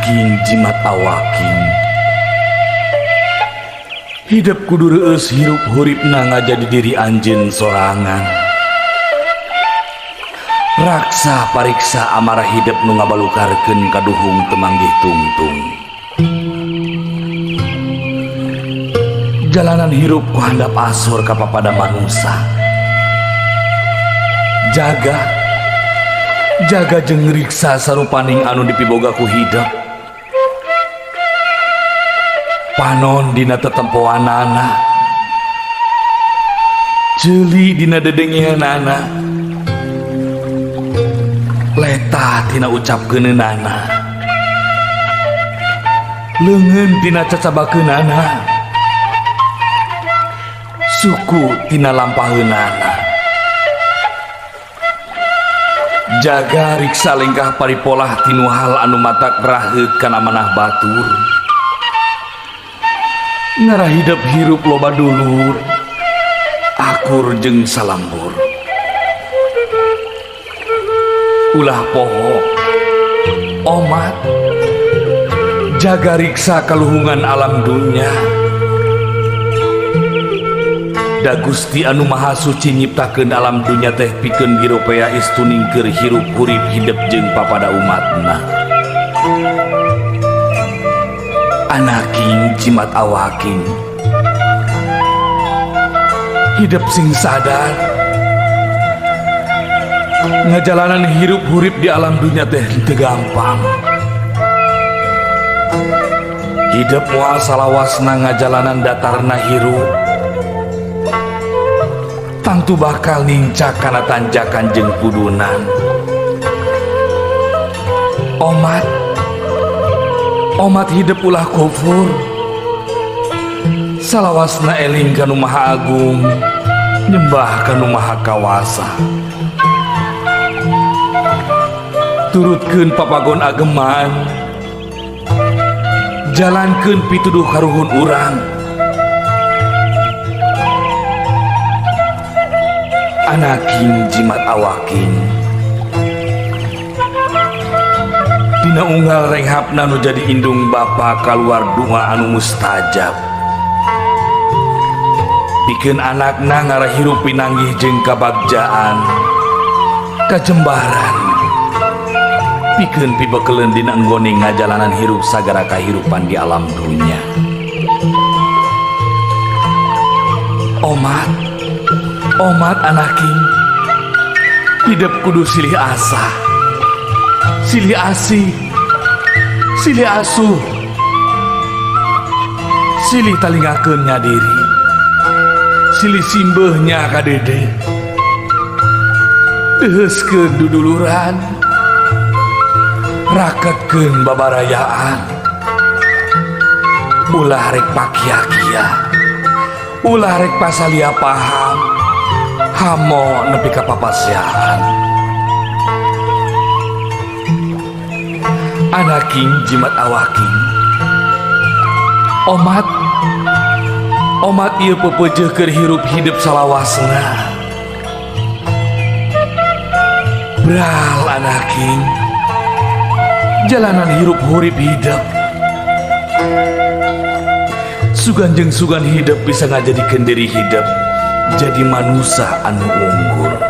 Anaking jimat awaking hidup kudu reueus hirup huripna ngajadi diri anjeun sorangan. Raksa pariksa amarah hidup nu ngabalukarkeun kaduhung temanggih tungtung. Jalanan hirup ku handap asor ka papada manusia. Jaga jeung riksa sarupaning anu dipiboga ku hidup. Panon dina tetempoanana, ceuli dina dedengeunana, letah tina ucapkeunana, leungeun tina cacabakeunana, suku tina lampaheunana. Jaga riksa lengkah paripolah tinu hal anu matak raheut kana manah batur. Ngarah hidup hirup loba dulur, akur jeung salambur. Ulah poho, omat, jaga riksa kaluhungan alam dunya. Da Gusti anu Maha Suci nyiptakeun alam dunya teh pikeun giropea istuning keur hirup hurip hidup jeung papada umatna. Anaking jimat awaking hidup sing sadar ngajalanan hirup hurip di alam dunya teh teu gampang. Hidup moal salawasna ngajalanan datarna hirup tangtu bakal nincak kana tanjakan jeung pudunan. Omat hidup ulah kufur, salawasna eling kanu Maha Agung, nyembah kanu Maha Kawasa. Turutkeun papagon ageman, jalankeun pituduh karuhun urang. Anaking jimat awaking dina unggal renghapna nu jadi indung bapa kaluar doa anu mustajab. Pikeun anakna ngarah hirup pinanggih jeung kabagjaan, kajembaran. Pikeun pibekeleun dina enggone ngajalanan hirup sagara kahirupan di alam dunya. Omat anaking hidup kudu silih asa, silih asih, silih asuh, silih talingakeun nyadiri, silih simbeuhnya kadede, deheuskeun duduluran, raketkeun babarayaan, ulah rek pakia-kia, ulah rek pasalia paham, hamo nepi ka papasiahan. Anaking jimat awaking omat ieu pepeujeuh keur hirup hidup salawasna. Bral anaking jalanan hirup hurip hidup, sugan jeung sugan hidup bisa ngajadikeun diri hidup jadi manusia anu unggul.